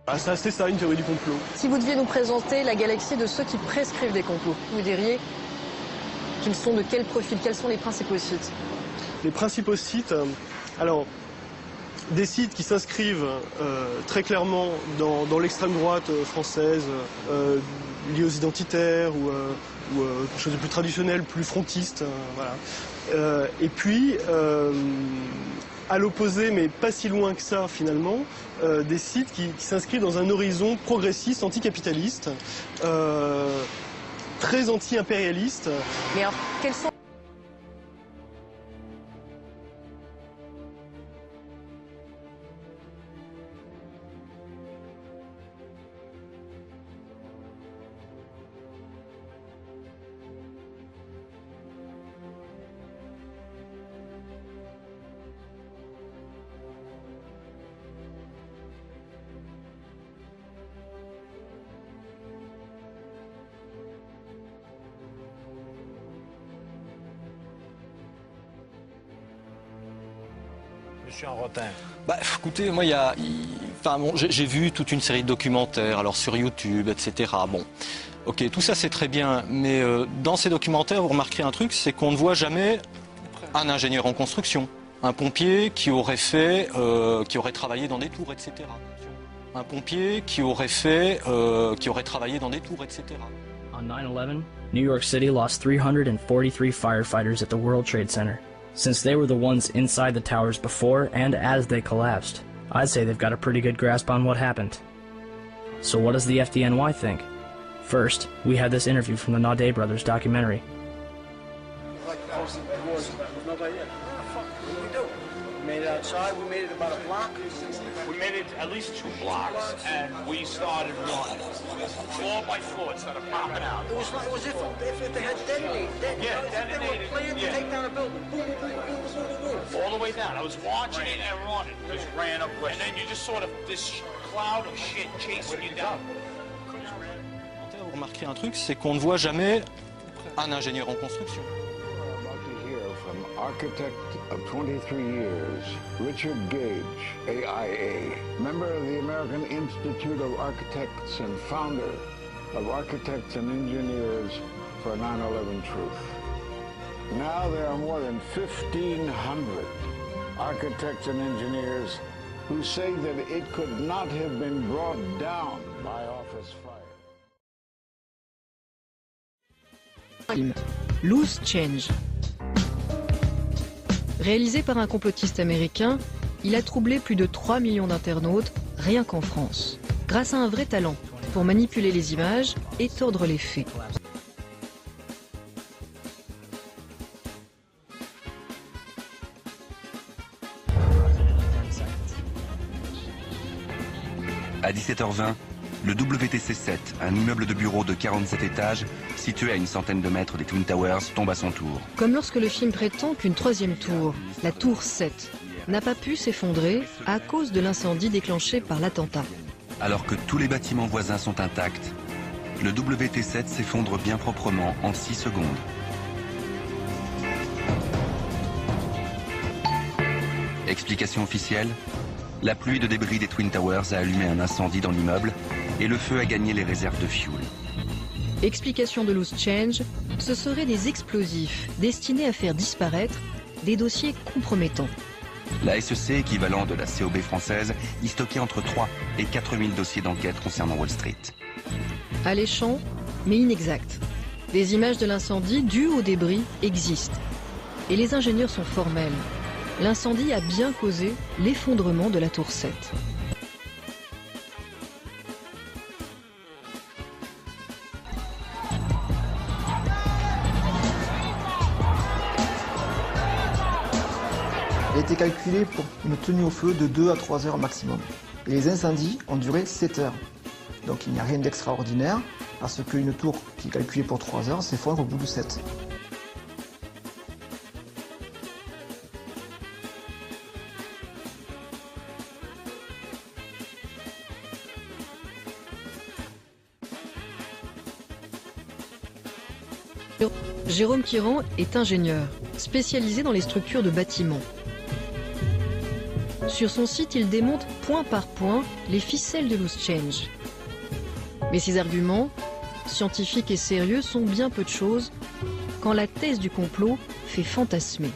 Ah, c'est ça une théorie du complot. Si vous deviez nous présenter la galaxie de ceux qui prescrivent des complots, vous diriez qu'ils sont de quel profil? Quels sont les principaux sites? Les principaux sites, alors, des sites qui s'inscrivent très clairement dans l'extrême droite française, liés aux identitaires ou quelque chose de plus traditionnel, plus frontiste, voilà. Et puis, à l'opposé, mais pas si loin que ça finalement, des sites qui s'inscrivent dans un horizon progressiste, anticapitaliste, très anti-impérialiste. Mais alors, quels sont... Je suis en retard. Bah, écoutez, moi, enfin, bon, j'ai vu toute une série de documentaires, alors sur YouTube, etc. Bon, ok, tout ça c'est très bien, mais dans ces documentaires, vous remarquerez un truc, c'est qu'on ne voit jamais un ingénieur en construction, un pompier qui aurait travaillé dans des tours, etc. Un pompier qui aurait travaillé dans des tours, etc. On 9/11, New York City lost 343 firefighters at the World Trade Center. Since they were the ones inside the towers before and as they collapsed, I'd say they've got a pretty good grasp on what happened. So what does the FDNY think? First, we had this interview from the Naudet brothers documentary. We made it outside, we made it about a block. We made it at least 2 blocks, and we started running. Floor by floor, it started popping out. It was if they had detonated. Yeah, They were detonated, planned to yeah. take down a building. Boom, boom, boom, boom, boom, boom, boom. All the way down. I was watching it and running. Just ran up, and then you just sort of this cloud of shit chasing you down. Vous remarquerez un truc, c'est qu'on ne voit jamais un ingénieur en construction. Architect of 23 years, Richard Gage, AIA, member of the American Institute of Architects and founder of Architects and Engineers for 9/11 Truth. Now there are more than 1,500 architects and engineers who say that it could not have been brought down by office fire. Loose Change. Réalisé par un complotiste américain, il a troublé plus de 3 millions d'internautes, rien qu'en France, grâce à un vrai talent pour manipuler les images et tordre les faits. À 17h20, le WTC-7, un immeuble de bureaux de 47 étages, situé à une centaine de mètres des Twin Towers, tombe à son tour. Comme lorsque le film prétend qu'une 3e tour, la tour 7, n'a pas pu s'effondrer à cause de l'incendie déclenché par l'attentat. Alors que tous les bâtiments voisins sont intacts, le WT-7 s'effondre bien proprement en 6 secondes. Explication officielle, la pluie de débris des Twin Towers a allumé un incendie dans l'immeuble et le feu a gagné les réserves de fuel. Explication de Loose Change, ce seraient des explosifs destinés à faire disparaître des dossiers compromettants. La SEC, équivalent de la COB française, y stockait entre 3 et 4 000 dossiers d'enquête concernant Wall Street. Alléchant, mais inexact. Des images de l'incendie dues aux débris existent. Et les ingénieurs sont formels. L'incendie a bien causé l'effondrement de la tour 7. Elle a été calculée pour une tenue au feu de 2 à 3 heures maximum. Et les incendies ont duré 7 heures. Donc il n'y a rien d'extraordinaire, parce qu'une tour qui est calculée pour 3 heures s'effondre au bout de 7. Jérôme Quiran est ingénieur, spécialisé dans les structures de bâtiments. Sur son site, il démonte point par point les ficelles de loose change. Mais ces arguments, scientifiques et sérieux, sont bien peu de choses quand la thèse du complot fait fantasmer.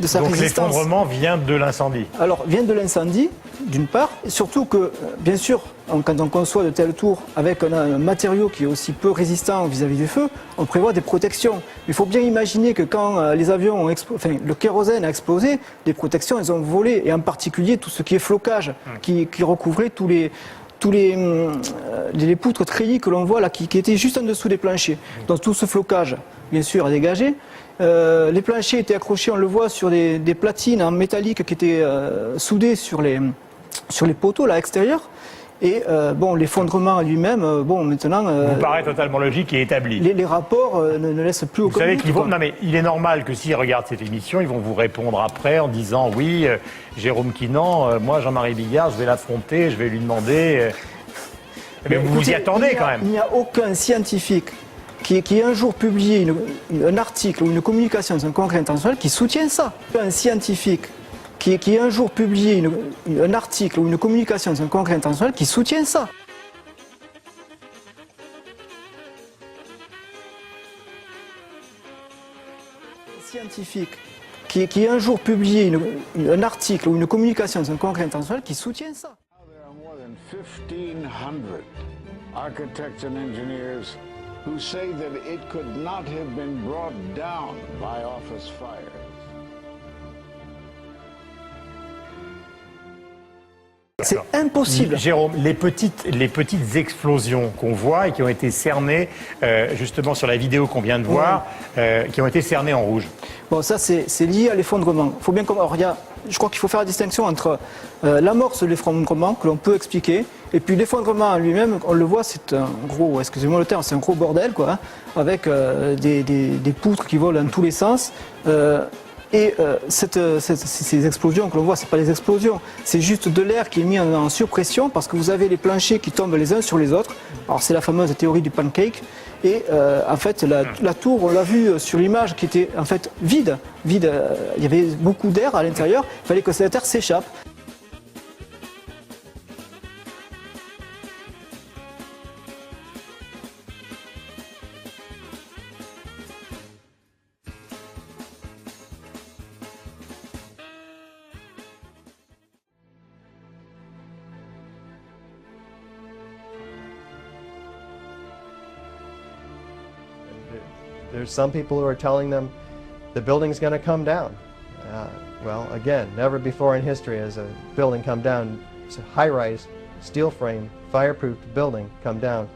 De sa Donc résistance. l'effondrement vient de l'incendie. Alors, vient de l'incendie, d'une part, et surtout que, bien sûr, quand on conçoit de telles tours avec un matériau qui est aussi peu résistant vis-à-vis du feu, on prévoit des protections. Il faut bien imaginer que quand les avions ont le kérosène a explosé, les protections, elles ont volé, et en particulier tout ce qui est flocage, qui recouvrait tous les poutres treillis que l'on voit là, qui étaient juste en dessous des planchers. Donc tout ce flocage, bien sûr, a dégagé. Les planchers étaient accrochés, on le voit, sur des platines en métallique qui étaient soudées sur les poteaux là extérieurs. Et bon, l'effondrement lui-même, bon, maintenant. Vous paraît totalement logique et établi. Les rapports ne laissent plus aucun. Vous savez doute, qu'ils vont. quoi. Non, mais il est normal que s'ils regardent cette émission, ils vont vous répondre après en disant oui, Jérôme Quinan, moi, Jean-Marie Bigard, je vais l'affronter, je vais lui demander. Mais vous vous y attendez quand même. Il n'y a aucun scientifique qui un jour publié un article ou une communication dans un congrès international qui soutient ça. Un scientifique qui un jour publié un article ou une communication dans un congrès international qui soutient ça. Un scientifique qui un jour publié un article ou une communication dans un congrès international qui soutient ça. There are more than 1,500 architects and engineers who say that it could not have been brought down by office fires. C'est impossible. Jérôme, les petites explosions qu'on voit et qui ont été cernées justement sur la vidéo qu'on vient de voir, qui ont été cernées en rouge. Bon, ça c'est lié à l'effondrement. Il faut bien comprendre. Je crois qu'il faut faire la distinction entre l'amorce de l'effondrement que l'on peut expliquer et puis l'effondrement en lui-même. On le voit, c'est un gros, excusez-moi le terme, c'est un gros bordel quoi, hein, avec des poutres qui volent dans tous les sens. Ces explosions que l'on voit, c'est pas des explosions, c'est juste de l'air qui est mis en surpression parce que vous avez les planchers qui tombent les uns sur les autres. Alors c'est la fameuse théorie du pancake. Et en fait, la tour, on l'a vu sur l'image, qui était en fait vide. Il y avait beaucoup d'air à l'intérieur. Il fallait que cet air s'échappe. There's some people who are telling them the building's going to come down. Well, again, never before in history has a building come down. It's a high-rise, steel frame, fireproof building come down.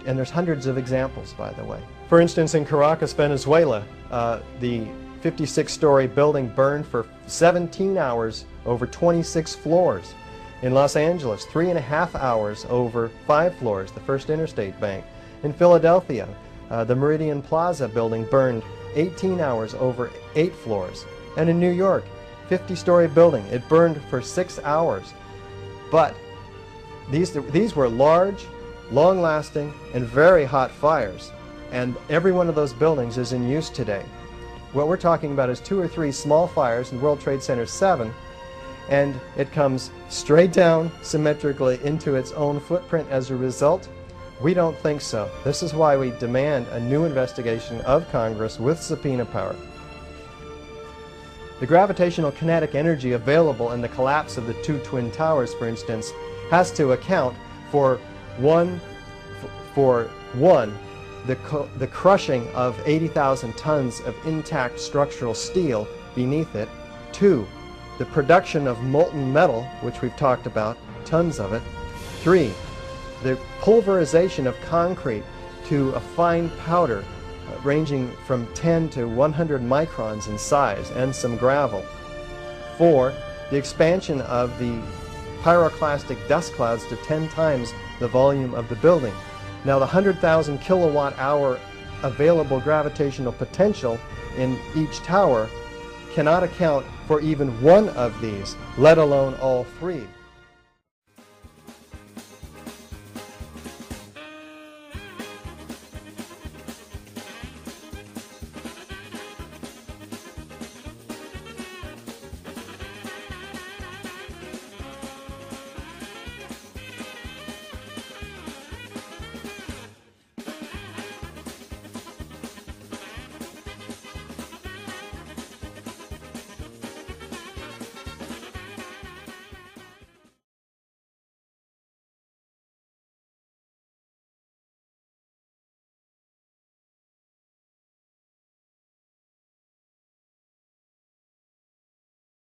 And there's hundreds of examples, by the way. For instance, in Caracas, Venezuela, the 56-story building burned for 17 hours over 26 floors. In Los Angeles, 3.5 hours over 5 floors, the First Interstate Bank. In Philadelphia, the Meridian Plaza building burned 18 hours over 8 floors. And in New York, 50-story building, it burned for 6 hours. But these were large, long-lasting, and very hot fires. And every one of those buildings is in use today. What we're talking about is 2 or 3 small fires in World Trade Center 7, and it comes straight down symmetrically into its own footprint as a result. We don't think so. This is why we demand a new investigation of Congress with subpoena power. The gravitational kinetic energy available in the collapse of the 2 twin towers, for instance, has to account for one, the crushing of 80,000 tons of intact structural steel beneath it. 2, the production of molten metal, which we've talked about, tons of it. 3, the pulverization of concrete to a fine powder ranging from 10 to 100 microns in size, and some gravel. 4, the expansion of the pyroclastic dust clouds to 10 times the volume of the building. Now the 100,000 kilowatt hour available gravitational potential in each tower cannot account for even one of these, let alone all 3.